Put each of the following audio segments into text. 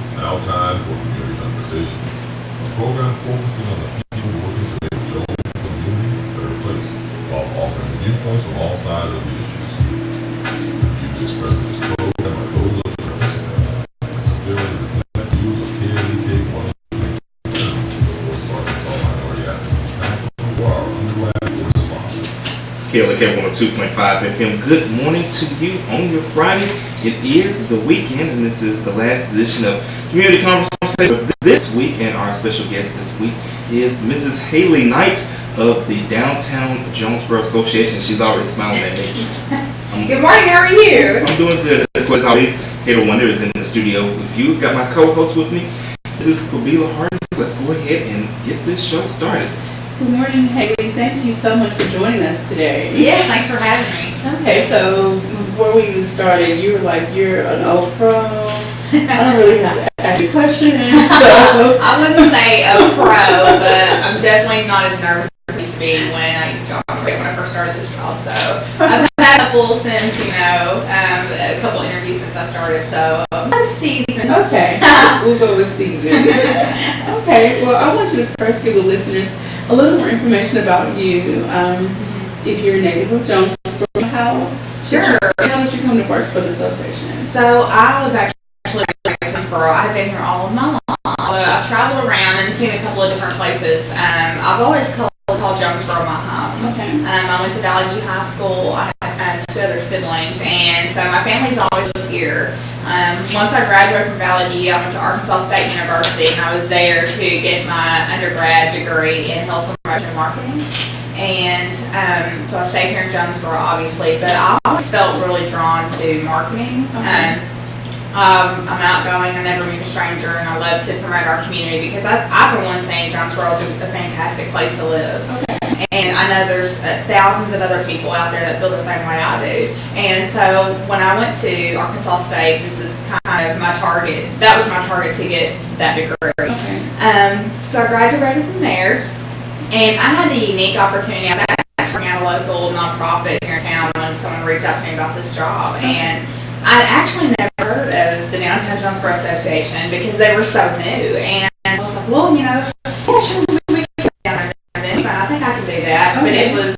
It's now time for Community Conversations, a program focusing on the people working to make Jonesboro community a better place, while offering viewpoints from all sides of the issues. The views expressed in this program are those of the participant, not necessarily reflect the views of KLEK 123, the voice of Arkansas Minority Advocacy Council, or our underlying board sponsor. KLEK 102.5 FM. Good morning to you on your Friday. It is the weekend, and this is the last edition of Community Conversation this week. And our special guest this week is Mrs. Hailey Knight of the Downtown Jonesboro Association. She's already smiling at me. Good morning. How are you? I'm doing good. As always, Hailey Wonder is in the studio with you. Got my co-host with me. This is Kabila Hardin. Let's go ahead and get this show started. Good morning, Hailey. Thank you so much for joining us today. Yes, thanks for having me. Okay, so before we even started, you were like, you're an old pro. I don't really have to ask you questions. So. I wouldn't say a pro, but I'm definitely not as nervous as I used to be when I first started this job. So I've had a couple since, a couple interviews since I started. So a season. Okay, we'll go with season. Okay, well, I want you to first give the listeners a little more information about you. If you're a native of Jonesboro, how did you come to work for the association? So I was actually in Jonesboro. I've been here all of my life. I've traveled around and seen a couple of different places. I've always called Jonesboro my home. Okay. I went to Valley View High School. I had two other siblings, and so my family's always lived here. Once I graduated from Valley View, I went to Arkansas State University, and I was there to get my undergrad degree in health promotion and marketing. And so I stayed here in Jonesboro, obviously, but I always felt really drawn to marketing. Okay. I'm outgoing, I never meet a stranger, and I love to promote our community because I for one thing, Jonesboro is a fantastic place to live. Okay. And I know there's thousands of other people out there that feel the same way I do. And so when I went to Arkansas State, this is kind of my target. That was my target to get that degree. Okay. So I graduated from there, and I had the unique opportunity. I was actually at a local nonprofit here in town when someone reached out to me about this job, and I actually never heard of the Downtown Jonesboro Association because they were so new. And I was like, well, yeah, sure, we can get down there. I think I can do that. But it was,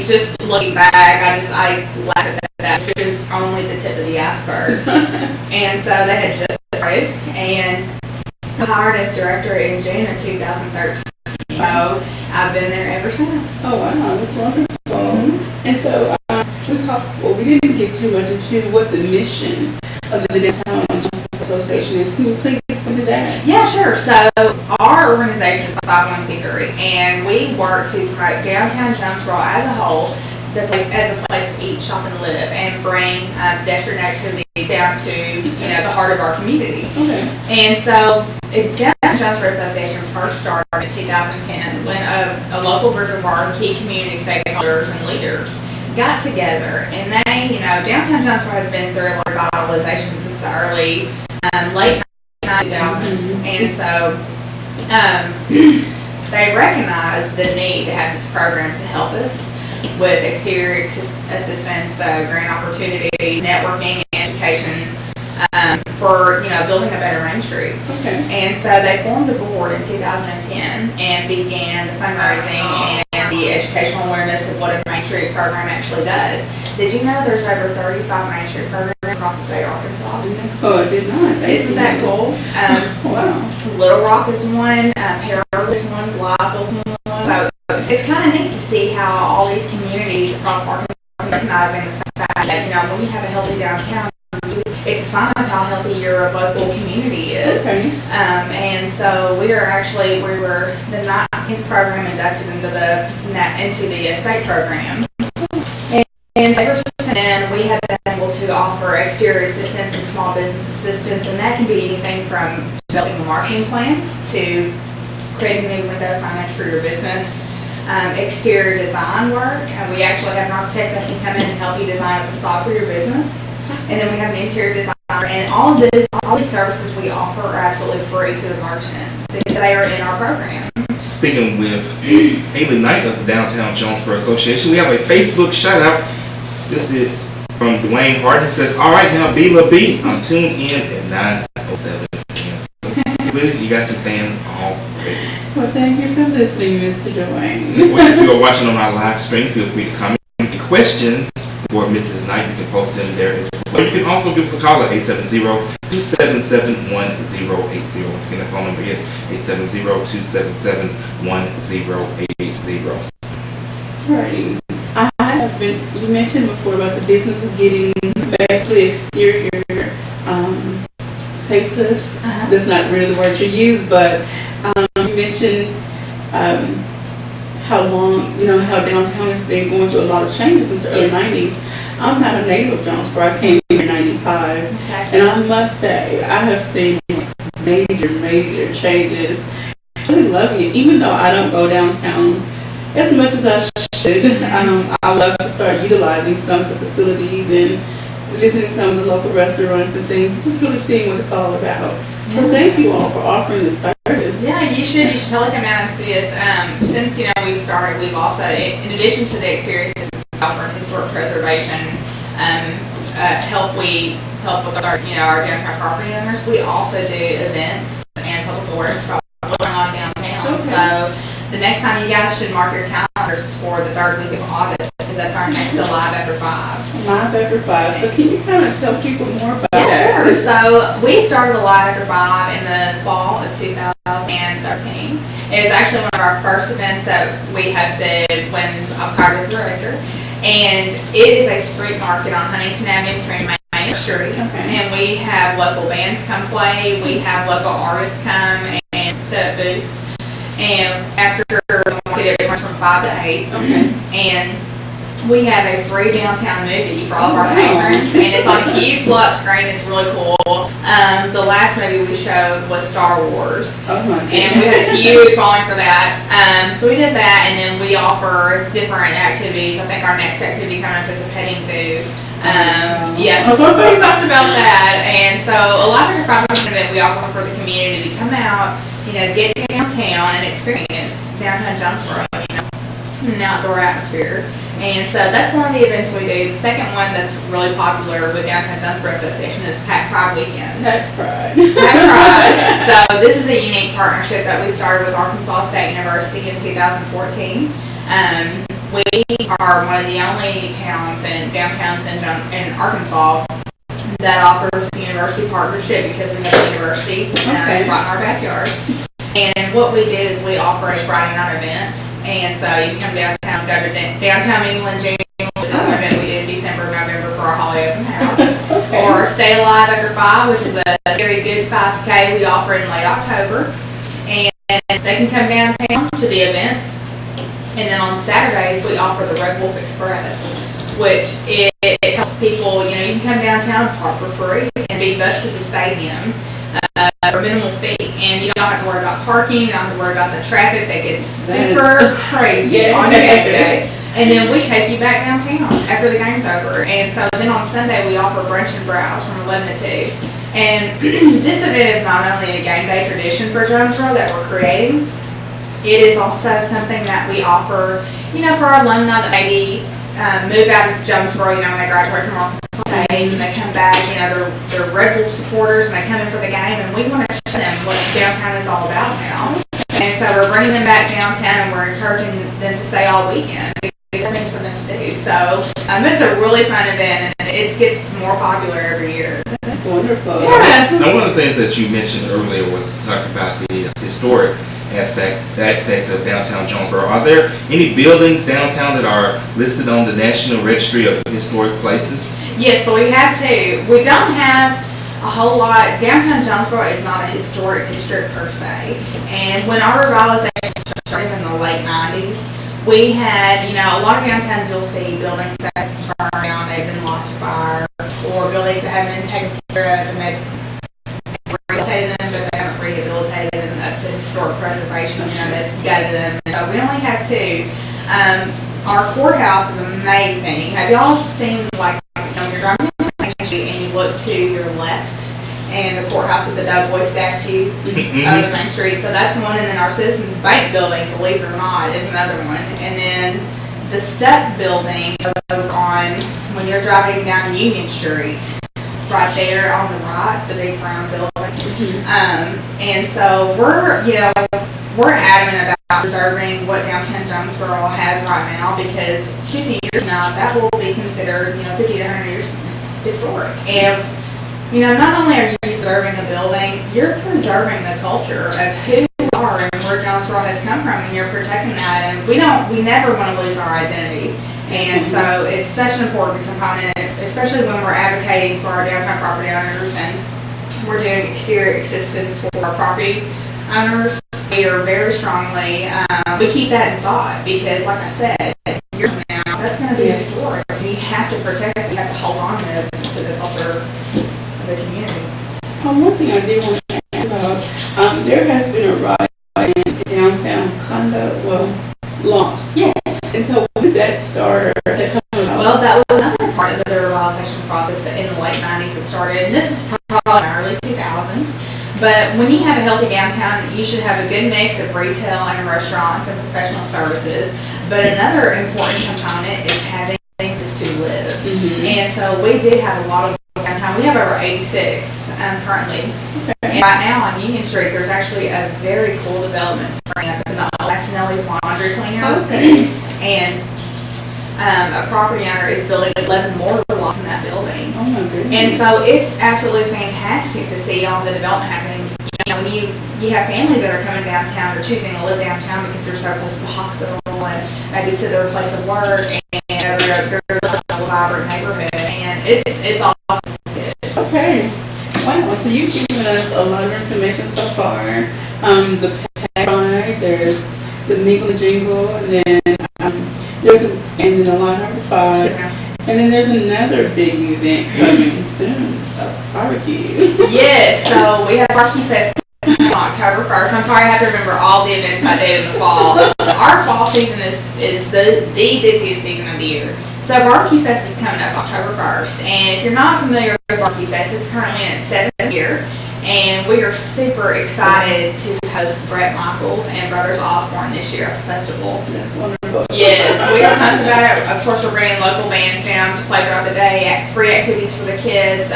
just looking back, I laughed at that. It was only the tip of the iceberg. And so they had just started, and I was hired as director in June of 2013. So I've been there ever since. Oh wow, that's wonderful. And so we didn't get too much into what the mission of the Downtown Jonesboro Association is. Can you please go into that? Yeah, sure. So our organization is a 501c3, and we work to promote downtown Jonesboro as a whole, as a place to eat, shop, and live, and bring pedestrian activity down to the heart of our community. Okay. And so Downtown Jonesboro Association first started in 2010 when a local group of our key community stakeholders and leaders got together, and they, Downtown Jonesboro has been through a lot of revitalization since the early, late 2000s, and so they recognized the need to have this program to help us with exterior assistance, grant opportunities, networking, and education for building a better Main Street. Okay. And so they formed a board in 2010 and began the fundraising and the educational awareness of what a Main Street program actually does. Did you know there's over 35 Main Street programs across the state of Arkansas? Oh, I did not. Isn't that cool? Wow. Little Rock is one, Pearl is one, Blytheville's one. So it's kind of neat to see how all these communities across Arkansas are recognizing the fact that, when you have a healthy downtown, it's a sign of how healthy your local community is. Okay. And so we were the 19th program inducted into the state program. And ever since then, we have been able to offer exterior assistance and small business assistance, and that can be anything from developing a marketing plan to creating new window signage for your business, exterior design work. We actually have an architect that can come in and help you design a facade for your business. And then we have an interior designer, and all these services we offer are absolutely free to the merchant because they are in our program. Speaking with Hailey Knight of the Downtown Jonesboro Association, we have a Facebook shout out. This is from Dwayne Hardin. It says, "All right now, B-La B, I'm tuned in at 9:07 good. You got some fans already. Well, thank you for listening, Mr. Dwayne. Well, if you are watching on our live stream, feel free to comment any questions for Mrs. Knight. You can post them there as well. Or you can also give us a call at 870-277-1080. Once again, the phone number is 870-277-1080. Right. I have been, you mentioned before about the businesses getting basically exterior facelifts. That's not really the word you use, but you mentioned how long, how downtown has been going through a lot of changes since the early 90s. I'm not a native of Jonesboro. I came here in 95. Okay. And I must say, I have seen major changes. I'm really loving it, even though I don't go downtown as much as I should. I love to start utilizing some of the facilities and visiting some of the local restaurants and things, just really seeing what it's all about. So thank you all for offering this service. Yeah, you should totally come out and see us. Since we've started, we've also, in addition to the exterior systems, we offer historic preservation help. We help with our downtown property owners. We also do events and public awareness for what's going on downtown. Okay. So the next time, you guys should mark your calendars for the third week of August, because that's our next Live After 5. Live After 5. So can you kind of tell people more about that? Yeah, sure. So we started a Live After 5 in the fall of 2013. It was actually one of our first events that we hosted when I was hired as director. And it is a street market on Huntington Avenue between Main and Street. Okay. And we have local bands come play. We have local artists come and set up booths. And after the market, it runs from 5 to 8. Okay. And we have a free downtown movie for all of our patrons, and it's on a huge block screen. It's really cool. The last movie we showed was Star Wars, Oh my and we had a huge following for that. So we did that, and then we offer different activities. I think our next activity coming up is a petting zoo. Yeah, so we talked about that, and so a lot of our event we offer for the community to come out, get downtown and experience downtown Jonesboro, an outdoor atmosphere. And so that's one of the events we do. The second one that's really popular with Downtown Jonesboro Association is Pack Pride Weekends. Pack Pride. Pack Pride. So this is a unique partnership that we started with Arkansas State University in 2014. We are one of the only towns and downtowns in Arkansas that offers the university partnership, because we have the university right in our backyard. And what we do is we offer a Friday night event, and so you can come downtown, go to Downtown England June, which is an event we do in December, November for our holiday open house, or Stay Alive After 5, which is a very good 5K we offer in late October, and they can come downtown to the events. And then on Saturdays we offer the Red Wolf Express, which it helps people. You can come downtown, park for free, and be bused to the stadium for minimal fee, and you don't have to worry about parking. You don't have to worry about the traffic that gets super crazy on the game day. And then we take you back downtown after the game's over. And so then on Sunday we offer brunch and browse from 11 to 2. And this event is not only a game day tradition for Jonesboro that we're creating, it is also something that we offer, for our alumni that maybe move out of Jonesboro, when they graduate from Arkansas State, and they come back, they're Red Wolf supporters, and they come in for the game, and we want to show them what downtown is all about now. And so we're bringing them back downtown, and we're encouraging them to stay all weekend. There are things for them to do. So it's a really fun event, and it gets more popular every year. That's wonderful. Yeah. Now, one of the things that you mentioned earlier was talking about the historic aspect of downtown Jonesboro. Are there any buildings downtown that are listed on the National Registry of Historic Places? Yes, so we have two. We don't have a whole lot. Downtown Jonesboro is not a historic district per se. And when our revitalization started in the late 90s, we had, a lot of downtowns you'll see buildings that have burned down, they've been lost to fire, or buildings that haven't been taken care of, and they've rehabilitated them, but they haven't rehabilitated them up to historic preservation. They've gutted them. So we only have two. Our courthouse is amazing. Have y'all seen, when you're driving down Main Street and you look to your left, and the courthouse with the Doughboy statue of the Main Street? So that's one, and then our Citizens Bank building, believe it or not, is another one. And then the Step building over on, when you're driving down Union Street, right there on the right, the big brown building. And so we're adamant about preserving what downtown Jonesboro has right now, because 50 years now, that will be considered, 50 to 100 years historic. And, not only are you preserving a building, you're preserving the culture of who we are and where Jonesboro has come from, and you're protecting that. And we never want to lose our identity. And so it's such an important component, especially when we're advocating for our downtown property owners and we're doing exterior assistance for our property owners. We are very strongly, we keep that in thought, because like I said, years from now, that's going to be historic. We have to protect it. We have to hold on to the culture of the community. One thing I did want to ask about, there has been a rise in downtown condo, loss. Yes. And so when did that start? Well, that was another part of the revitalization process in the late 90s that started, and this is probably in the early 2000s. But when you have a healthy downtown, you should have a good mix of retail and restaurants and professional services. But another important component is having places to live. And so we did have a lot of downtown. We have over 86 currently. And right now on Union Street, there's actually a very cool development spring up in the Snelly's laundry cleaner. And a property owner is building 11 more lots in that building. Oh my goodness. And so it's absolutely fantastic to see all the development happening. When you have families that are coming downtown or choosing to live downtown because they're so close to the hospital and maybe to their place of work, and they're living in a vibrant neighborhood, and it's awesome to see it. Okay. Wow. So you've given us a lot of information so far. The pack ride, there's the Nickel and Jingle, and then and then the line number 5. And then there's another big event coming soon, a barbecue. Yes, so we have Barbecue Fest on October 1st. I'm sorry, I have to remember all the events I did in the fall. Our fall season is the busiest season of the year. So Barbecue Fest is coming up October 1st. And if you're not familiar with Barbecue Fest, it's currently in its 7th year. And we are super excited to host Brett Michaels and Brothers Osborne this year at the festival. That's wonderful. Yes, we are pumped about it. Of course, we're bringing local bands down to play throughout the day, free activities for the kids,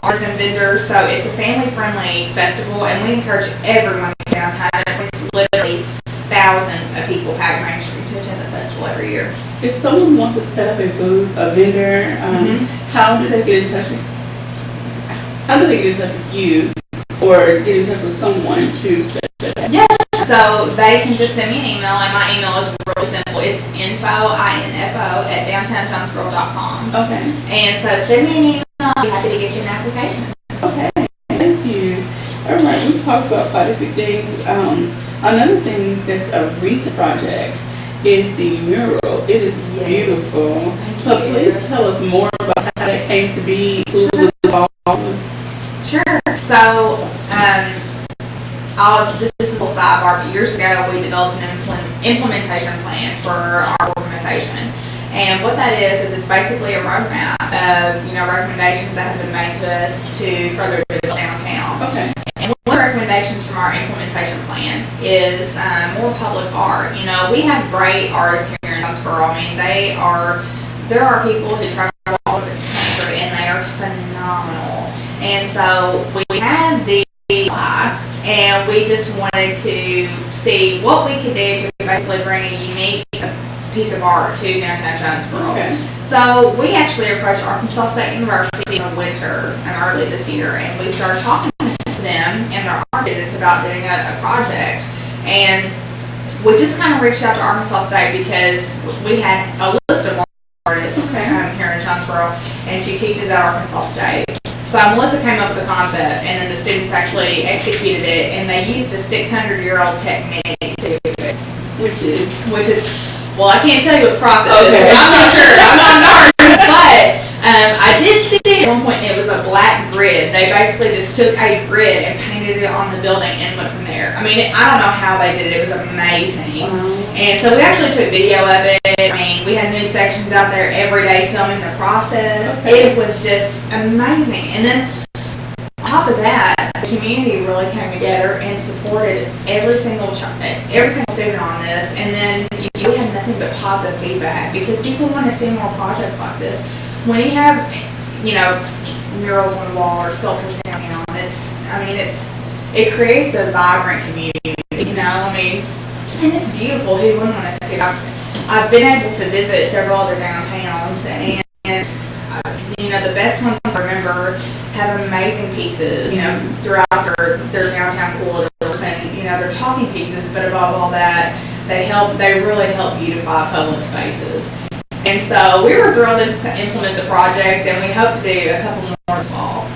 artists and vendors. So it's a family-friendly festival, and we encourage everyone to come downtown. It's literally thousands of people pack Main Street to attend the festival every year. If someone wants to set up a booth, a vendor, how do they get in touch with you, or get in touch with someone to set that up? Yeah, so they can just send me an email, and my email is really simple. It's info@downtownjonesboro.com. Okay. And so send me an email. I'll be happy to get you an application. Okay. Thank you. All right. We talked about quite a few things. Another thing that's a recent project is the mural. It is beautiful. So please tell us more about how that came to be. Who was involved? Sure. So, this is a little sidebar, but years ago we developed an implementation plan for our organization. And what that is it's basically a roadmap of, recommendations that have been made to us to further develop downtown. Okay. And one of the recommendations from our implementation plan is more public art. We have great artists here in Jonesboro. I mean, there are people who travel all over the country, and they are phenomenal. And so we had the and we just wanted to see what we could do to basically bring a unique piece of art to downtown Jonesboro. Okay. So we actually approached Arkansas State University in the winter early this year, and we started talking to them and their art students about doing a project. And we just kind of reached out to Arkansas State because we had a list of artists here in Jonesboro, and she teaches at Arkansas State. So Melissa came up with the concept, and then the students actually executed it, and they used a 600-year-old technique to do it. Which is, well, I can't tell you what the process is. I'm not sure. I'm not an artist, but I did see it at one point, and it was a black grid. They basically just took a grid and painted it on the building and went from there. I mean, I don't know how they did it. It was amazing. And so we actually took video of it. I mean, we had new sections out there every day filming the process. It was just amazing. And then on top of that, the community really came together and supported every single student on this. And then we had nothing but positive feedback because people want to see more projects like this. When you have, murals on the wall or sculptures downtown, it's it creates a vibrant community, and it's beautiful. Who wouldn't want to see it? I've been able to visit several other downtowns, and the best ones I remember have amazing pieces, throughout their downtown corridors, and they're talking pieces, but above all that, they really help beautify public spaces. And so we were thrilled to implement the project, and we hope to do a couple more small.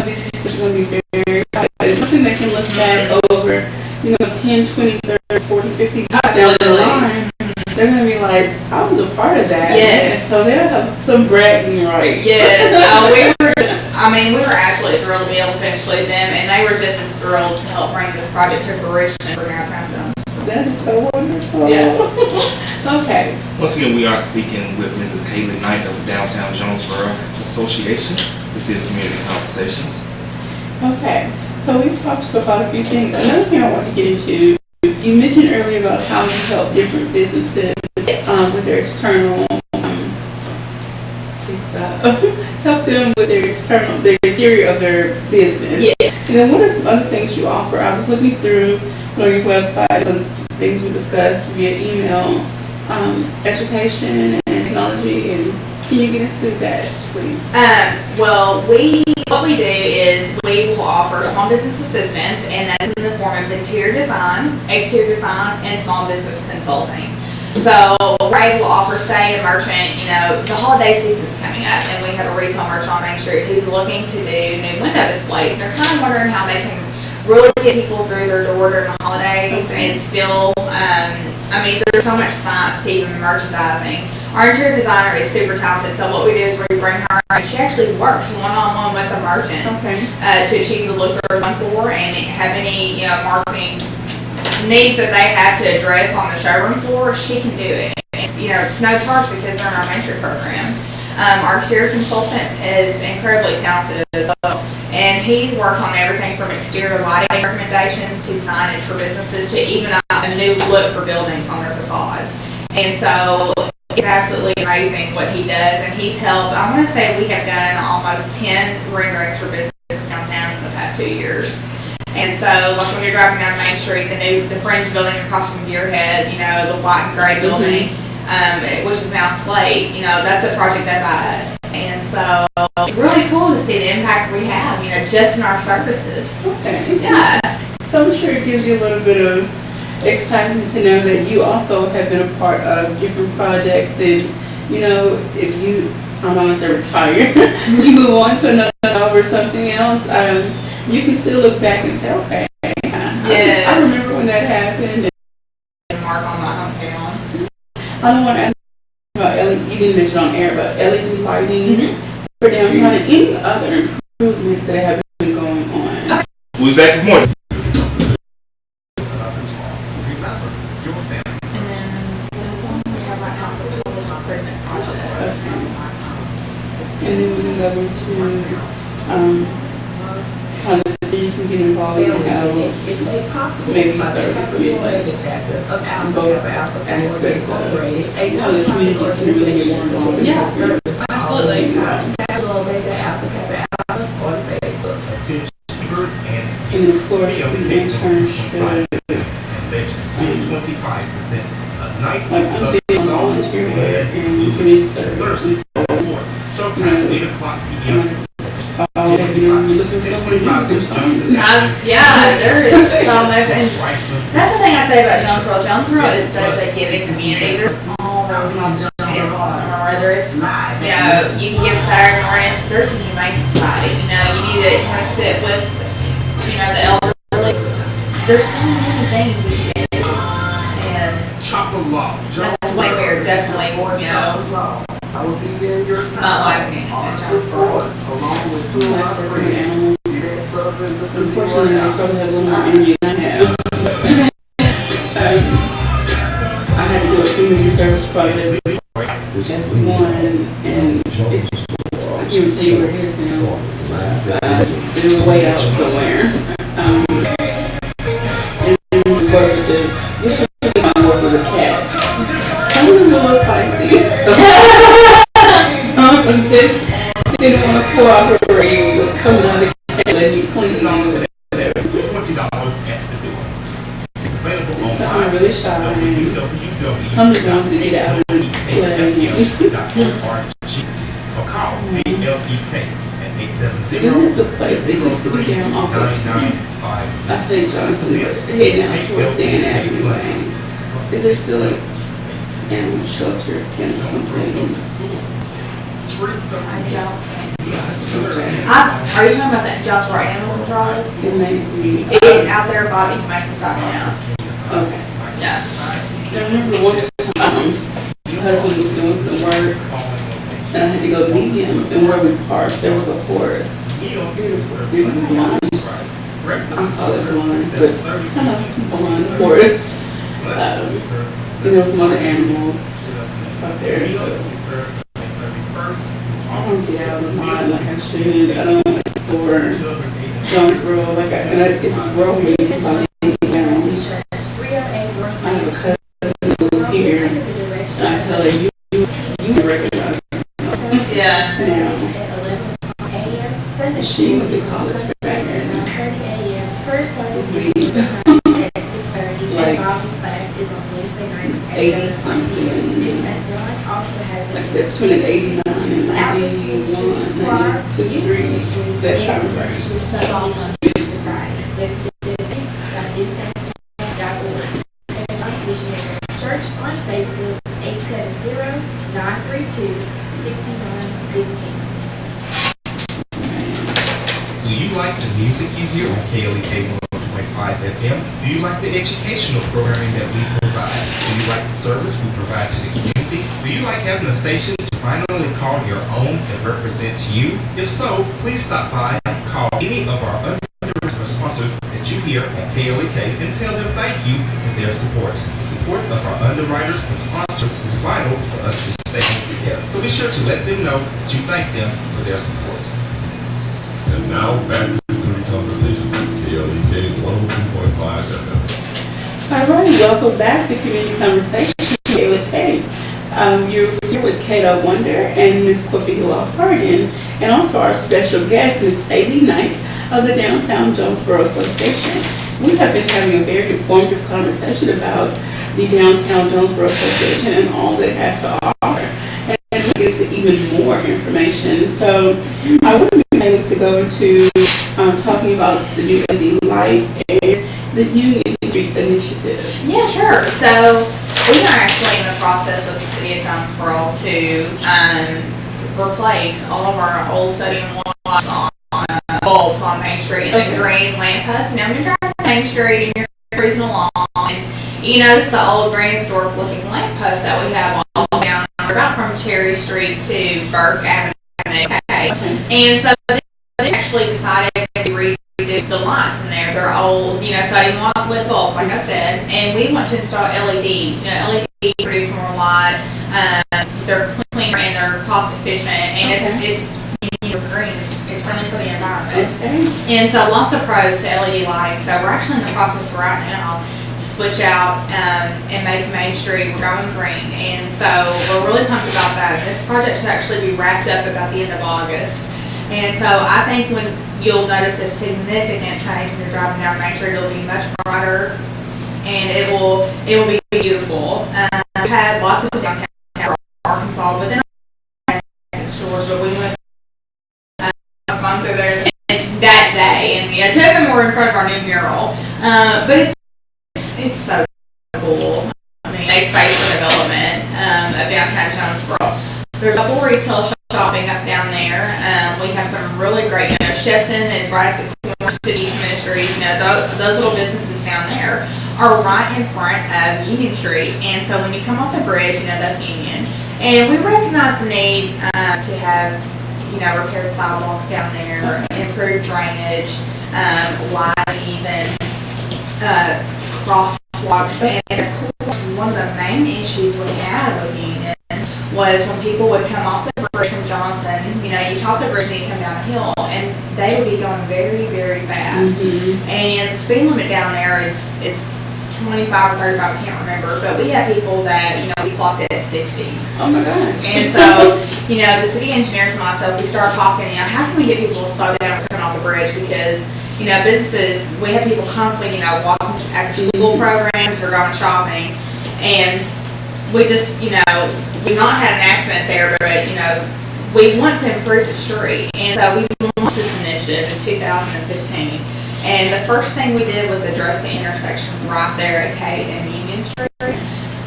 This is going to be very exciting. Something they can look back over, 10, 20, 30, 40, 50 years down the line. They're going to be like, I was a part of that. Yes. So they'll have some bragging rights. Yes. We were absolutely thrilled to be able to include them, and they were just as thrilled to help bring this project to fruition for downtown Jonesboro. That is so wonderful. Yeah. Okay. Once again, we are speaking with Mrs. Hailey Knight of the Downtown Jonesboro Association. This is Community Conversations. Okay. So we've talked about a few things. Another thing I want to get into, you mentioned earlier about how you help different businesses with their external, help them with the exterior of their business. Yes. And then what are some other things you offer? I was looking through your website, some things we discussed via email, education and technology, and can you get into that, please? What we do is we will offer small business assistance, and that is in the form of interior design, exterior design, and small business consulting. So we're able to offer, say, a merchant, the holiday season's coming up, and we have a retail merchant on Main Street who's looking to do new window displays, and they're kind of wondering how they can really get people through their door during the holidays, and still, there's so much science to even merchandising. Our interior designer is super talented, so what we do is we bring her, and she actually works one-on-one with the merchant to achieve the look they're going for, and have any marketing needs that they have to address on the showroom floor. She can do it. It's no charge because they're in our Main Street program. Our exterior consultant is incredibly talented as well, and he works on everything from exterior lighting recommendations to signage for businesses to even a new look for buildings on their facades. And so it's absolutely amazing what he does, and he's helped. I want to say we have done almost 10 renderings for businesses downtown in the past 2 years. And so, like when you're driving down Main Street, the Fringe building across from Gearhead, the white and gray building, which is now Slate, that's a project done by us. And so it's really cool to see the impact we have, just in our services. Okay. Yeah. So I'm sure it gives you a little bit of excitement to know that you also have been a part of different projects, and if you, I don't want to say retire, you move on to another job or something else, you can still look back and say, okay, I remember when that happened. And mark on my hometown. I don't want to ask about LED, you didn't mention on air, but LED lighting for downtown and any other improvements that have been going on. We'll be back with more. And then we can go into how you can get involved in how maybe you serve the community, both aspects of how the community can really get more involved in Yes, absolutely. And of course, the internship, like I'm big on volunteer work and community service. There is so much, and that's the thing I say about Jonesboro. Jonesboro is such a giving community. There's always involved somewhere, whether it's, you can give Saturday morning, there's a humane society, you need to sit with, the elderly. There's so many things you can do, and that's why we're definitely, I will be in your not liking it in Jonesboro. along with two of my friends. Unfortunately, I probably have a little more energy than I have. I had to do a community service project one, and it's, I can't even tell you where it is now. It was way out somewhere. And we worked with this particular time work with a cat. Some of them were a little feisty. Some didn't want to cooperate with coming on the cat, letting you clean are really shy and some of them want to get out and play. Or call KLEK at This is a place that used to be down off of, I say Johnson, but heading out towards Dan Avenue Lane. Is there still an animal shelter, kennel, something? I don't think so. Okay. Are you talking about that Jonesboro Animal Control? It may be. It's out there by the Humane Society now. Okay. Yeah. I remember one time, my husband was doing some work, and I had to go meet him, and where we parked, there was a horse. Beautiful blonde. I call it blonde, but kind of blonde horse. And there was some other animals out there. I don't get out of mine like I should. I don't explore Jonesboro like it's growing about 80 pounds. I have a cousin who lives here, and I tell her, you recognize me. Yes. Now, she went to college for that, like 80 something, like this between 89 and 91, 92, 3, that time frame. That's awesome. Church on Facebook 870-932-6915. Do you like the music you hear on KLEK 102.5 FM? Do you like the educational programming that we provide? Do you like the service we provide to the community? Do you like having a station to finally call your own that represents you? If so, please stop by and call any of our underwriters or sponsors that you hear on KLEK and tell them thank you for their support. The support of our underwriters and sponsors is vital for us to stay together. So be sure to let them know that you thank them for their support. And now back to the conversation with KLEK 102.5 FM. All right, welcome back to Community Conversation, KLEK. You're here with Kato Wonder and Ms. Kwafihila Harden, and also our special guest, Ms. Hailey Knight of the Downtown Jonesboro Association. We have been having a very informative conversation about the Downtown Jonesboro Association and all that it has to offer. And we get into even more information. So I would be able to go into talking about the new LED lights and the Union Street Initiative. Yeah, sure. So we are actually in the process with the city of Jonesboro to replace all of our old sodium lights on bulbs on Main Street and the green lampposts. Now, when you're driving down Main Street and you're cruising along, and you notice the old green historic looking lampposts that we have all down about from Cherry Street to Burke Avenue. Okay. And so they actually decided to redo the lights in there. They're old, sodium lit bulbs, like I said, and we want to install LEDs. LEDs produce more light. They're cleaner and they're cost efficient, and it's green. It's friendly for the environment. And so lots of pros to LED lighting. So we're actually in the process right now to switch out and make Main Street, we're going green. And so we're really pumped about that. This project should actually be wrapped up about the end of August. And so I think when you'll notice a significant change when you're driving down Main Street, it'll be much brighter and it will be beautiful. We've had lots of downtown Arkansas within our stores, but we went gone through there that day, and two of them were in front of our new mural. But it's so cool. I mean, a space for development of downtown Jonesboro. There's a couple retail shopping up down there. We have some really great. Chefson is right at the corner. City Ministries. Those little businesses down there are right in front of Union Street, and so when you come off the bridge, that's Union. And we recognize the need to have repaired sidewalks down there, improved drainage, light even, crosswalks, and of course one of the main issues we had with Union was when people would come off the bridge from Johnson, you top the bridge and you come down a hill, and they would be going very, very fast. Mm-hmm. And the speed limit down there is 25 or 35, I can't remember, but we had people that, we clocked it at 60. Oh my gosh. And so, the city engineers and myself, we started talking, how can we get people to slow down coming off the bridge, because, businesses, we have people constantly, walking to after school programs or going shopping, and we just, we've not had an accident there, but, we want to improve the street, and so we launched this initiative in 2015. And the first thing we did was address the intersection right there at Kate and Union Street.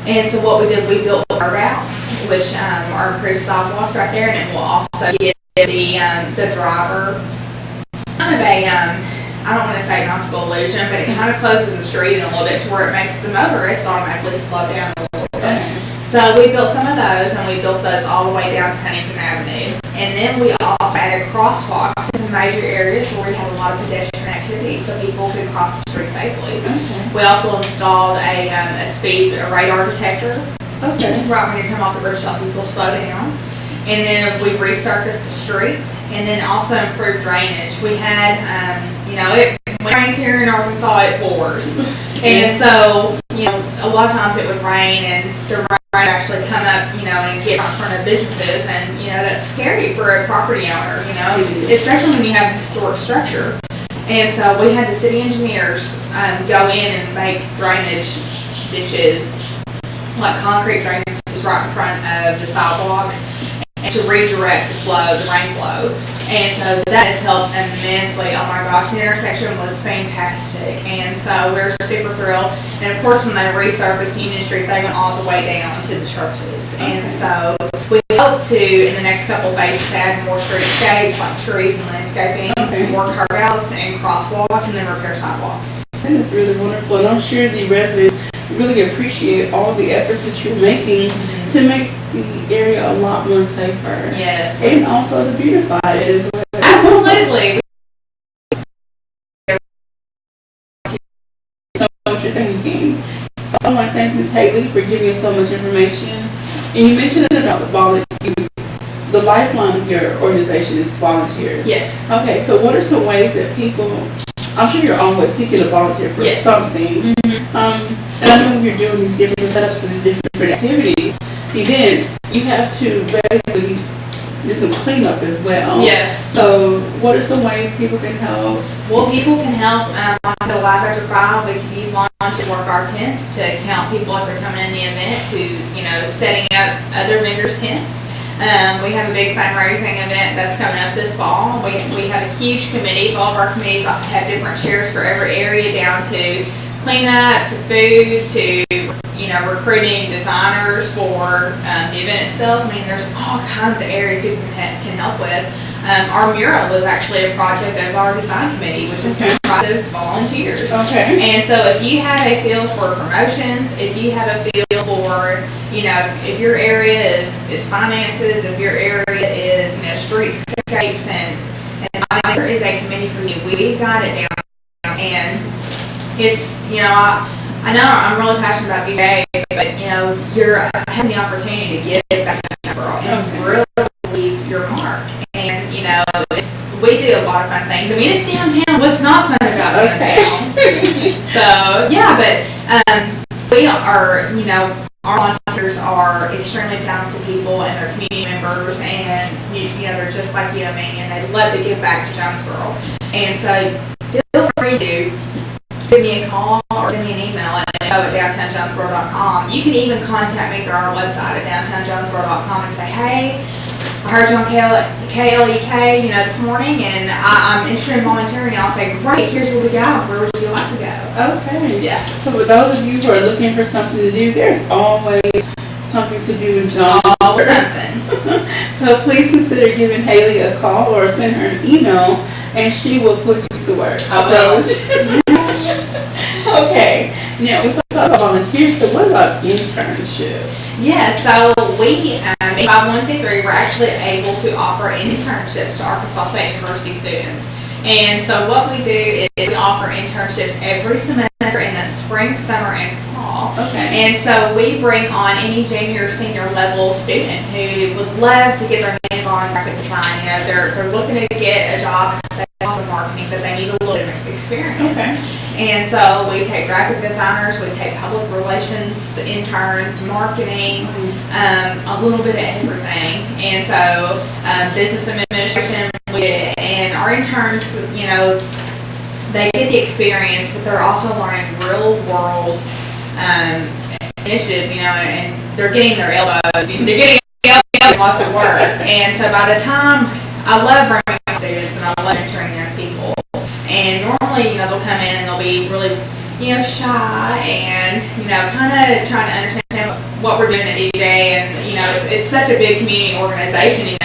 And so what we did, we built our routes, which are improved sidewalks right there, and it will also give the driver kind of a, I don't want to say an optical illusion, but it kind of closes the street in a little bit to where it makes the motorist automatically slow down a little bit. So we built some of those, and we built those all the way down to Huntington Avenue. And then we also added crosswalks in some major areas where we had a lot of pedestrian activity so people could cross the street safely. Okay. We also installed a radar detector. Okay. Right when you come off the bridge, so people slow down. And then we resurfaced the street, and then also improved drainage. We had, when it rains here in Arkansas, it pours. And so, a lot of times it would rain, and the rain would actually come up, and get in front of businesses, and, that's scary for a property owner, especially when you have a historic structure. And so we had the city engineers go in and make drainage ditches, like concrete drainage ditches right in front of the sidewalks, and to redirect the rain flow. And so that has helped immensely. Oh my gosh, the intersection was fantastic. And so we're super thrilled. And of course, when they resurfaced Union Street, they went all the way down to the churches. Okay. And so we hope to, in the next couple of phases, add more streetscapes like trees and landscaping, more carve-outs and crosswalks, and then repair sidewalks. That is really wonderful. And I'm sure the residents really appreciate all the efforts that you're making to make the area a lot more safer. Yes. And also to beautify it as well. Absolutely. What you're thinking. So I want to thank Ms. Hailey for giving us so much information. And you mentioned about the lifeline of your organization is volunteers. Yes. Okay, so what are some ways that people, I'm sure you're always seeking a volunteer for something. And I know when you're doing these different setups for these different activities, events, you have to basically do some cleanup as well. Yes. So what are some ways people can help? Well, people can help on the Live After 5. We can use volunteers to work our tents, to count people as they're coming in the event, to, setting up other vendors' tents. We have a big fundraising event that's coming up this fall. We have a huge committees. All of our committees have different chairs for every area, down to cleanup, to food, to recruiting designers for the event itself. I mean, there's all kinds of areas people can help with. Our mural was actually a project of our design committee, which is comprised of volunteers. Okay. And so if you have a feel for promotions, if you have a feel for, if your area is finances, if your area is, streetscapes, and there is a committee for you. We've got it down, and it's, I know I'm really passionate about DJ, but, you're having the opportunity to give back to Jonesboro and really leave your mark. And, we do a lot of fun things. I mean, it's downtown. What's not fun about downtown? So, yeah, but we are, our volunteers are extremely talented people, and they're community members, and, they're just like you and me, and they love to give back to Jonesboro. And so feel free to give me a call or send me an email at info@downtownjonesboro.com. You can even contact me through our website at downtownjonesboro.com and say, hey, I heard you on KLEK, this morning, and I'm interested in volunteering. And I'll say, great, here's what we got. Where would you like to go? Okay. Yeah. So for those of you who are looking for something to do, there's always something to do in Jonesboro. Always something. So please consider giving Hailey a call or send her an email, and she will put you to work. I will. Okay. Now, we talked about volunteers, so what about internship? Yeah, so we, at 501c3, we're actually able to offer internships to Arkansas State University students. And so what we do is we offer internships every semester in the spring, summer, and fall. Okay. And so we bring on any junior or senior level student who would love to get their hands on graphic design. They're looking to get a job in sales and marketing, but they need a little bit of experience. Okay. And so we take graphic designers, we take public relations interns, marketing, a little bit of everything. And so business administration, and our interns, they get the experience, but they're also learning real world initiatives, and they're getting their elbows, they're getting lots of work. And so by the time, I love bringing students and I love mentoring young people. And normally, they'll come in and they'll be really, shy and, kind of trying to understand what we're doing at DJ. And, it's such a big community organization, it's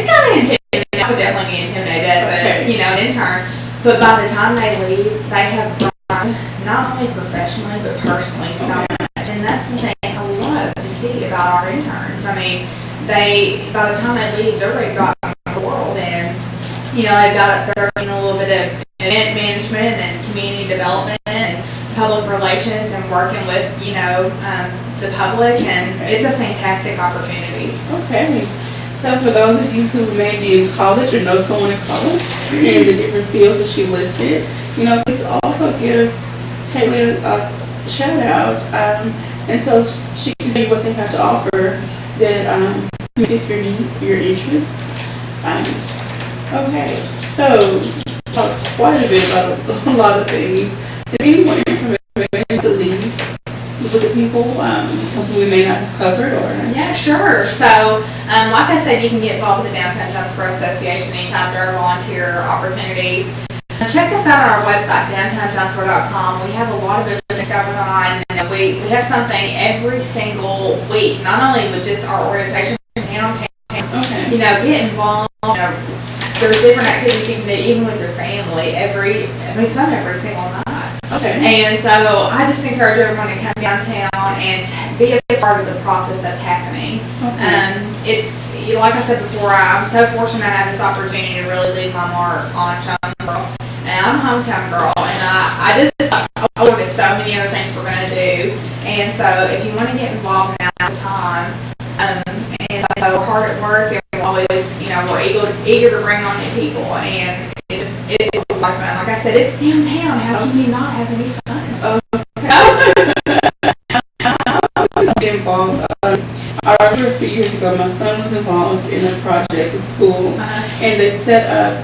kind of intimidating. I would definitely be intimidated as an intern. But by the time they leave, they have grown not only professionally, but personally so much. And that's the thing I love to see about our interns. I mean, by the time they leave, they're already got the world, and they're in a little bit of event management and community development and public relations and working with the public, and it's a fantastic opportunity. Okay. So for those of you who may be in college or know someone in college in the different fields that she listed, please also give Hailey a shout out, and so she can tell you what they have to offer that fit your needs, your interests. Okay, so talk quite a bit about a lot of things. Is there any more information to leave with the people? Something we may not have covered, or? Yeah, sure. So, like I said, you can get involved with the Downtown Jonesboro Association anytime there are volunteer opportunities. Check us out on our website, downtownjonesboro.com. We have a lot of good things going on, and we have something every single week, not only with just our organization, Okay. Get involved. There's different activities you can do, even with your family, every single night. Okay. And so I just encourage everyone to come downtown and be a big part of the process that's happening. Okay. It's, like I said before, I'm so fortunate to have this opportunity to really leave my mark on Jonesboro. And I'm a hometown girl, and I look at so many other things we're going to do. And so if you want to get involved, now's the time. And so we're hard at work, and we're always, we're eager to bring on new people, and it's a lot of fun. Like I said, it's downtown. How can you not have any fun? Okay. Involved. I remember a few years ago, my son was involved in a project with school, and they set up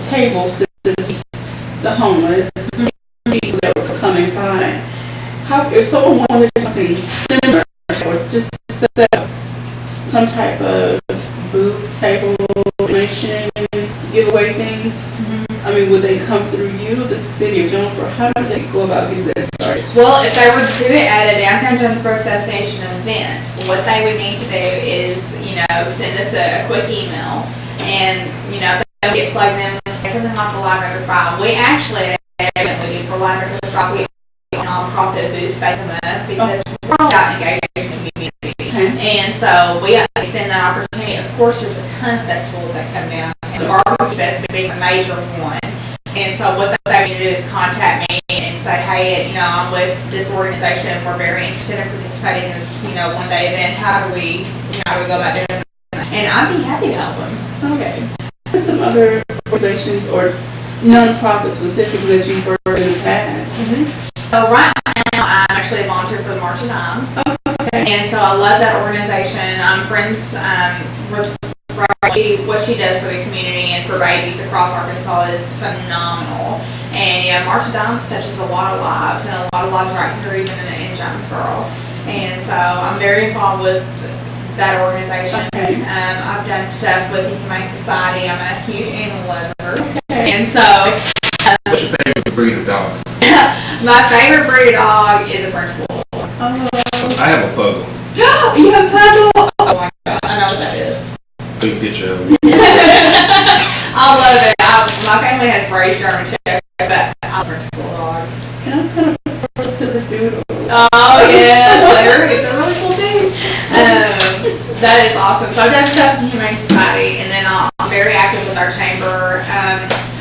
tables to feed the homeless people that were coming by. How, if someone wanted to do something similar, or just set up some type of booth, table, donation, giveaway things, I mean, would they come through you, the city of Jonesboro? How do they go about getting that started? Well, if they were to do it at a Downtown Jonesboro Association event, what they would need to do is, send us a quick email, and, if they would get plugged in with something like the Live Under 5. We actually, we do for Live Under 5, we have a nonprofit booth space a month, because we're all about engaging in the community. And so we extend that opportunity. Of course, there's a ton of festivals that come down, and the barbecue fest being a major one. And so what they need to do is contact me and say, hey, I'm with this organization. We're very interested in participating in this, one-day event. How do we go about doing it? And I'd be happy to help them. Okay. What are some other organizations or non-profits specifically that you've worked in the past? So right now, I'm actually a volunteer for the March of Dimes. And so I love that organization. I'm friends with what she does for the community and for babies across Arkansas is phenomenal. And March of Dimes touches a lot of lives, and a lot of lives right here even in Jonesboro. And so I'm very involved with that organization. I've done stuff with the Humane Society. I'm a huge animal lover. And so What's your favorite breed of dog? my favorite breed of dog is a French Bulldog. I have a puggle. You have a Puggle? Oh my god, I know what that is. Big picture of it. I love it. My family has raised German Shepherds, but I love French Bulldogs. And I'm kind of to the doodle. Oh yes, they're really cool too. That is awesome. So I've done stuff in the Humane Society, and then I'm very active with our chamber.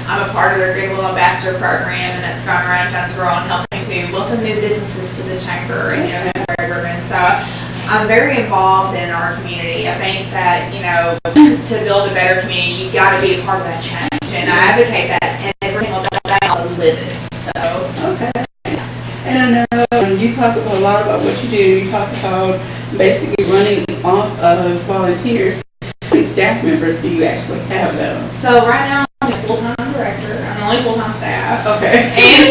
I'm a part of their Goodwill Ambassador program, and that's gone around Jonesboro and helping to welcome new businesses to the chamber and and so I'm very involved in our community. I think that to build a better community, you've got to be a part of that change, and I advocate that every single day. I also live it. So okay. And I know you talk a lot about what you do. You talk about basically running off of volunteers. How many staff members do you actually have, though? So right now I'm a full-time director. I'm the only full-time staff. Okay. And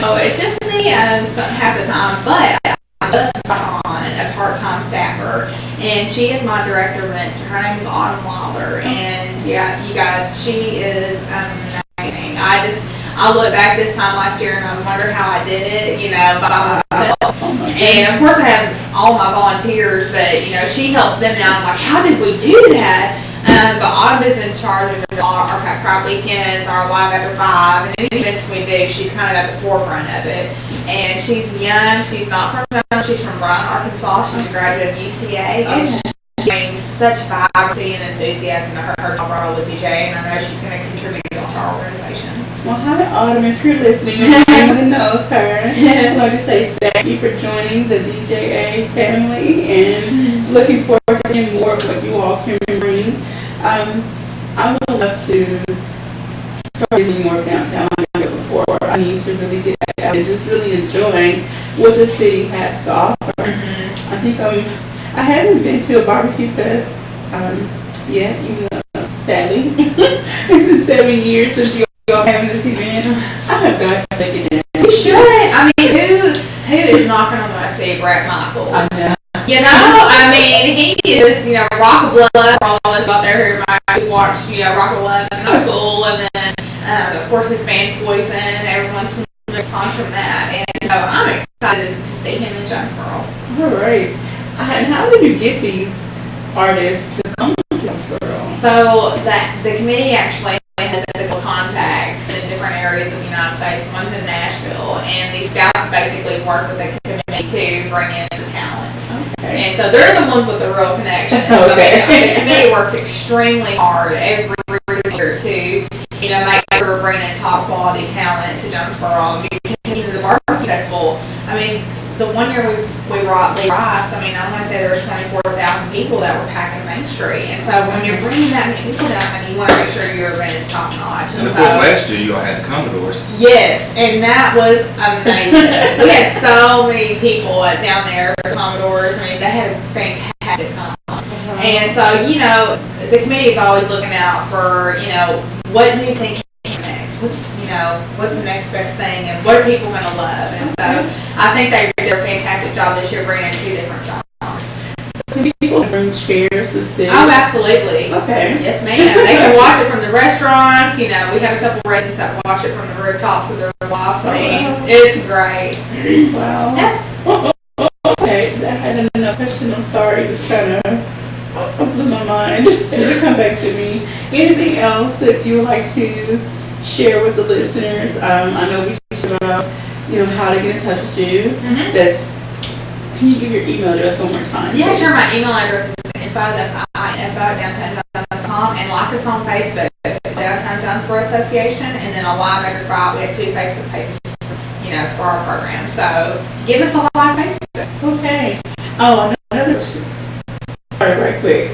so it's just me half the time, but I just brought on a part-time staffer, and she is my director of events. Her name is Autumn Wilder, and yeah, you guys, she is amazing. I look back this time last year and I wonder how I did it, by myself. And of course I have all my volunteers, but she helps them now. I'm like, how did we do that? But Autumn is in charge of our Pack Pride weekends, our Live After 5, and any events we do, she's kind of at the forefront of it. And she's young, she's not from Jonesboro, she's from Bryan, Arkansas. She's a graduate of UCA, and she brings such vibrancy and enthusiasm to her job role with DJ, and I know she's going to contribute to our organization. Well, hi Autumn, if you're listening, your family knows her. I'd like to say thank you for joining the DJA family and looking forward to hearing more of what you all can bring. I would love to start getting more downtown before. I need to really get out and just really enjoy what the city has to offer. I think I haven't been to a barbecue fest yet, even though sadly it's been 7 years since you all having this event. I have got to take it down. You should. I mean, who is not going to want to see Brett Michaels? He is, Rock of Love for all of us out there who might watch, Rock of Love in high school, and then, of course, his band Poison. Everyone's familiar with songs from that, and so I'm excited to see him in Jonesboro. All right. And how did you get these artists to come to Jonesboro? So the committee actually has physical contacts in different areas of the United States. One's in Nashville, and these scouts basically work with the committee to bring in the talent. Okay. And so they're the ones with the real connection. Okay. So the committee works extremely hard every year to, make sure we're bringing top quality talent to Jonesboro. Because, the barbecue festival, the one year we brought Lee Rice, I want to say there was 24,000 people that were packing Main Street. And so when you're bringing that many people down, you want to make sure your event is top notch. And of course, last year you all had the Commodores. Yes, and that was amazing. We had so many people down there for Commodores. They had a fantastic time. And so, the committee is always looking out for, what new thing next? What's the next best thing, and what are people going to love? And so I think they did a fantastic job this year bringing in 2 different jobs. So people bring chairs to sit? Oh, absolutely. Okay. Yes, ma'am. They can watch it from the restaurants. We have a couple residents that watch it from the rooftops of their wives. It's great. Wow. Yeah. Okay, I had another question. I'm sorry, it's kind of blew my mind. It'll come back to me. Anything else that you would like to share with the listeners? I know we talked about, how to get in touch with you. Can you give your email address one more time? Yeah, sure. My email address is info@downtown.com, and like us on Facebook, Downtown Jonesboro Association, and then a Live After 5. We have 2 Facebook pages, for our program. So give us a like on Facebook. Okay. Oh, another question. All right quick.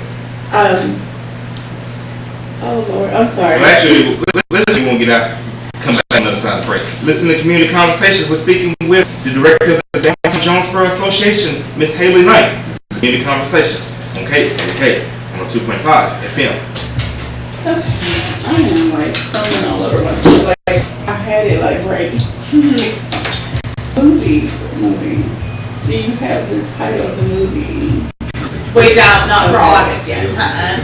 Oh Lord, I'm sorry. Well, actually, we won't get out. Come back on the other side of the break. Listen to Community Conversations. We're speaking with the director of the Downtown Jonesboro Association, Miss Hailey Knight. This is Community Conversations on KLEK on 2.5 FM. I am stumbling all over myself. I had it right. Movie. Do you have the title of the movie? We don't, not for August yet. Okay.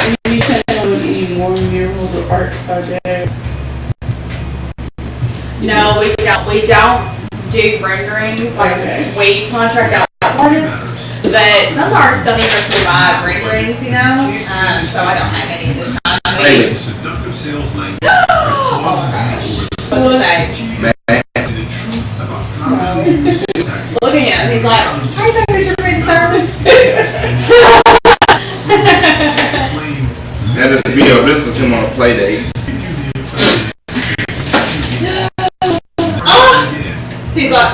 And you plan on any more murals or art projects? No, we don't do renderings. We contract out artists, but some artists don't even provide renderings, So I don't have any this time. Seductive sales language. Oh gosh. What's it say? Look at him. He's like, how you taking pictures of me, sir? That is the video. This is him on a play date. He's like,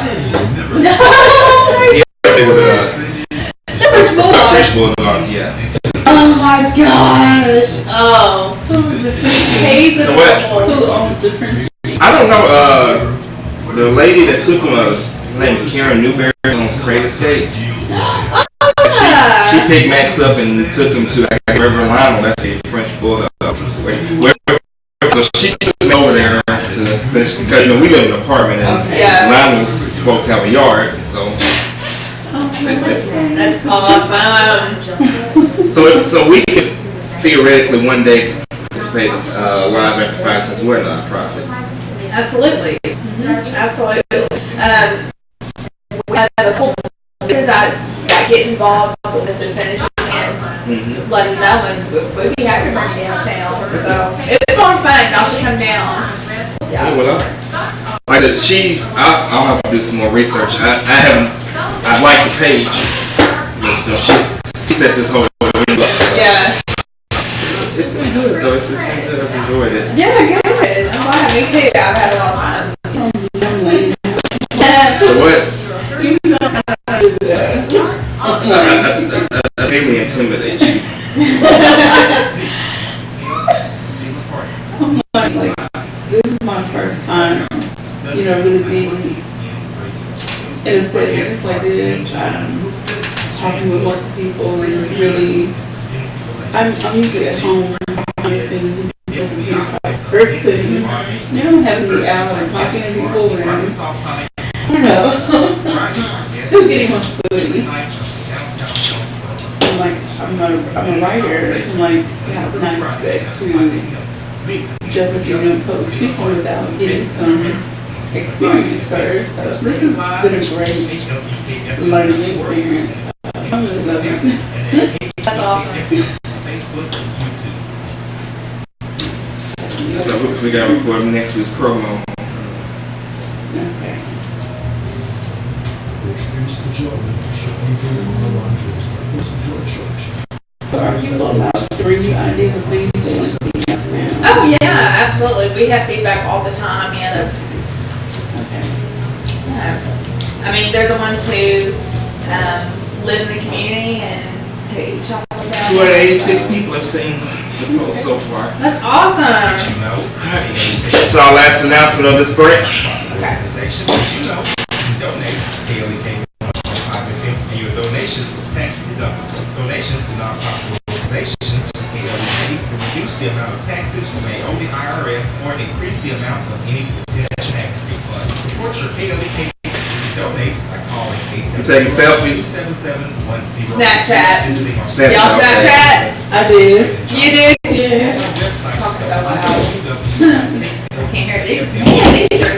Fresh Bulldog, yeah. oh my gosh. Oh. He's So what? Who owns the French? I don't know. The lady that took him, her name is Karen Newberry on Great Escape. Yeah. She picked Max up and took him to Reverend Lionel. That's a French bulldog. So she took me over there because we live in an apartment and Yeah. Lionel's folks have a yard, so. That's awesome. So we could theoretically one day participate live at the fire since we're a nonprofit. Absolutely. Absolutely. We have the whole because I get involved with this as soon as you can. Let us know and we'd be happy to bring you downtown. So it's a lot of fun. Y'all should come down. Yeah, well, like I said, I'll have to do some more research. I like the page. She set this whole thing up. Yeah. It's been good though. It's been good. I've enjoyed it. Yeah, good. I'm glad. Me too. I've had a lot of fun. So what? You know how to do that. I made me intimidate you. Like, this is my first time, really being in a setting just like this, talking with lots of people, and it's really, I'm usually at home, listening to person. Now I'm having to be out and talking to people, and still getting my footing. I'm a writer, I'm like, how can I expect to jump into new public speaking without getting some experience first? So this has been a great learning experience. I'm really loving it. That's awesome. So we got to record next week's promo. Okay. Experience the joy of Bishop Adrian Rogers, the Force of Joy Church. So are people allowed to bring you ideas of things they want to see now? Oh yeah, absolutely. We have feedback all the time. Yeah, that's. Okay. I mean, they're the ones who live in the community and who eat shop all the time. 286 people have seen the post so far. That's awesome. That's our last announcement of this break. Organization that you know donate KLEK 1.5 and your donations is tax deductible. Donations to nonprofit organizations such as KLEK will reduce the amount of taxes you may owe the IRS or increase the amount of any potential tax refund. Support your KLEK donate by calling You taking selfies? Snapchat. Snapchat. Y'all Snapchat? I did. You do? Yeah. Talking so loud. I can't hear these. Man, these are.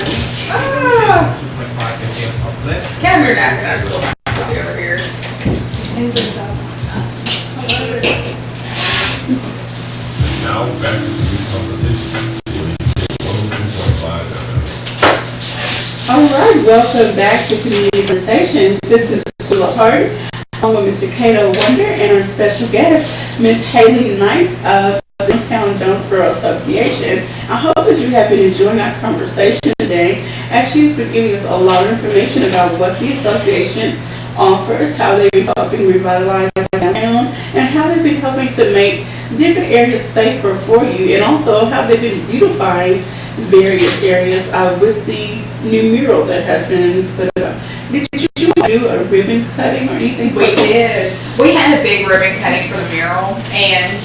Can't hear that. I just go back over here. These things are so. Now back to the conversation. All right, welcome back to Community Conversations. This is School of Heart. I'm with Mr. Cato Wonder and our special guest, Ms. Hailey Knight of the Downtown Jonesboro Association. I hope that you have been enjoying our conversation today, as she's been giving us a lot of information about what the association offers, how they've been helping revitalize downtown, and how they've been helping to make different areas safer for you, and also how they've been beautifying various areas with the new mural that has been put up. Did you do a ribbon cutting or anything? We did. We had a big ribbon cutting for the mural, and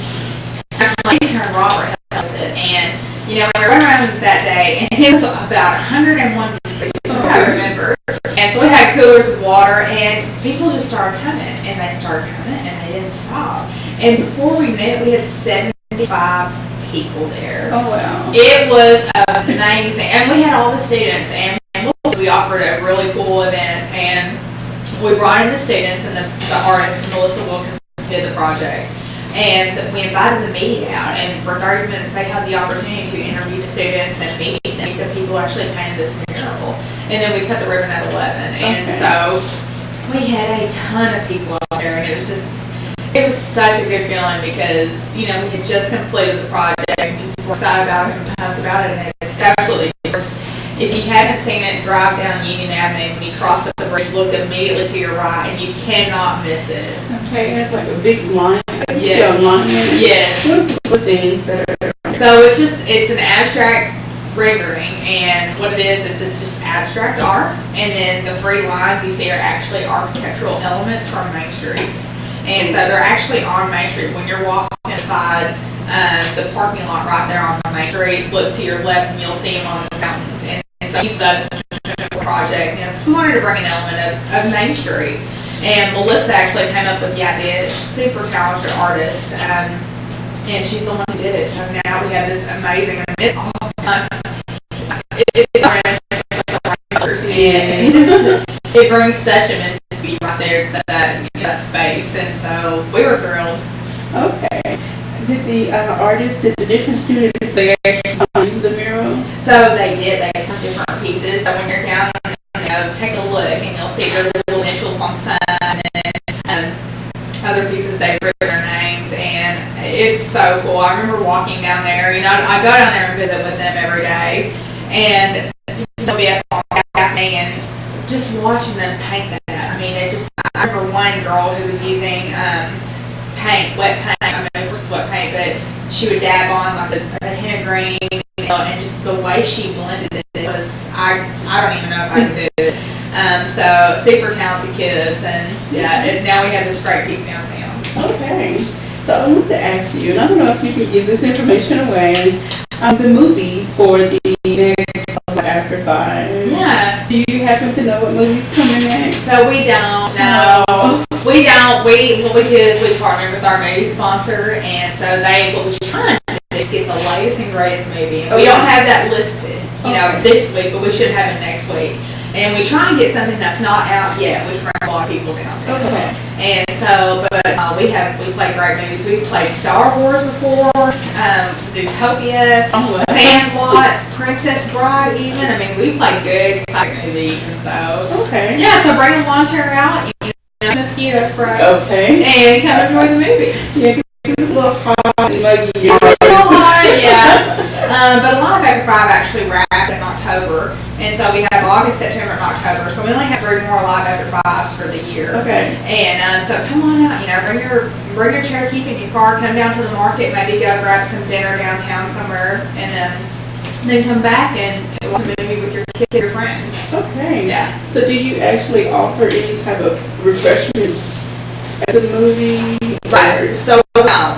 our intern Robert helped with it. And we were running around that day, and it was about 101 degrees. I remember. And so we had coolers of water, and people just started coming, and they started coming, and they didn't stop. And before we knew it, we had 75 people there. Oh wow! It was amazing, and we had all the students, and we offered a really cool event, and we brought in the students and the artist Melissa Wilkins did the project, and we invited the media out, and for 30 minutes they had the opportunity to interview the students and meet the people who actually painted this mural, and then we cut the ribbon at 11, and so we had a ton of people out there, and it was such a good feeling because, we had just completed the project, and people were excited about it and pumped about it, and it's absolutely gorgeous. If you haven't seen it, drive down Union Avenue. When you cross the bridge, look immediately to your right, and you cannot miss it. Okay, and it's like a big line. Yes. Yes. What's the things that are? So it's an abstract rendering, and what it is it's just abstract art, and then the 3 lines you see are actually architectural elements from Main Street. And so they're actually on Main Street. When you're walking inside the parking lot right there on Main Street, look to your left and you'll see them on the mountains. And so use those project. Just wanted to bring an element of Main Street. And Melissa actually came up with the idea. She's a super talented artist. And she's the one who did it. So now we have this amazing, it's all kinds of, it brings such immense beauty right there to that space. And so we were thrilled. Okay. Did the different students, they actually sign the mural? So they did. They signed different pieces. So when you're down, take a look and you'll see their little initials on some and other pieces they've written their names, and it's so cool. I remember walking down there. I go down there and visit with them every day, and they'll be up all happening and just watching them paint that. I mean, it's just. I remember one girl who was using paint, wet paint. I mean, of course, wet paint, but she would dab on like a hint of green, and just the way she blended it was. I don't even know if I could do it. So super talented kids, and now we have this great piece downtown. Okay, so I want to ask you, and I don't know if you can give this information away, the movie for the next After 5. Yeah. Do you happen to know what movie's coming next? So we don't know. We don't. What we do is we partner with our movie sponsor, and so what we're trying to do is get the latest and greatest movie. We don't have that listed, this week, but we should have it next week. And we try and get something that's not out yet, which brings a lot of people downtown. Okay. And so, we play great movies. We've played Star Wars before, Zootopia, Sandlot, Princess Bride even. I mean, we play good classic movies, and so. Okay. Yeah, so bring a lawn chair out, mosquito spray. Okay. And come enjoy the movie. Yeah, because it's a little hot and muggy. It's a little hot, yeah. But a lot of After 5 actually wraps in October. And so we have August, September, and October. So we only have 3 more live After 5s for the year. Okay. And so come on out, bring your chair, keep it in your car, come down to the market, maybe go grab some dinner downtown somewhere, and then come back and watch a movie with your kids or your friends. Okay. Yeah. So do you actually offer any type of refreshments at the movie? Right. So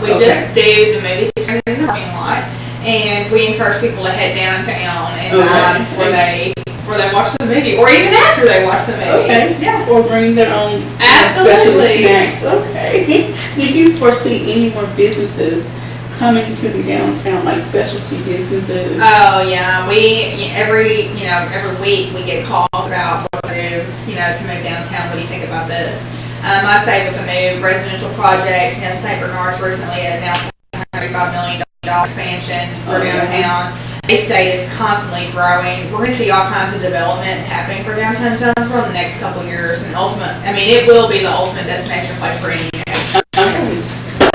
we Okay. just do the movies in the parking lot, and we encourage people to head downtown and before they watch the movie, or even after they watch the movie. Okay. Yeah. Or bring their own special Absolutely. snacks. Okay. Do you foresee any more businesses coming to the downtown, like specialty businesses? Oh yeah, every week we get calls about what to do, to move downtown. What do you think about this? I'd say with the new residential project, St. Bernard's recently announced a $35 million expansion for downtown. A-State is constantly growing. We're going to see all kinds of development happening for downtown Jonesboro in the next couple of years, and it will be the ultimate destination place for any.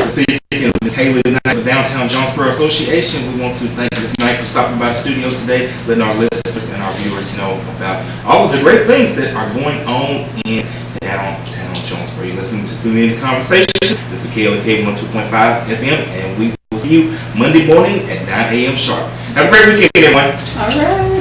Speaking of Ms. Hailey Knight of Downtown Jonesboro Association, we want to thank Ms. Knight for stopping by the studio today, letting our listeners and our viewers know about all of the great things that are going on in downtown Jonesboro. You're listening to Community Conversation. This is KLEK 102.5 FM, and we will see you Monday morning at 9 a.m. sharp. Have a great weekend, everyone. All right.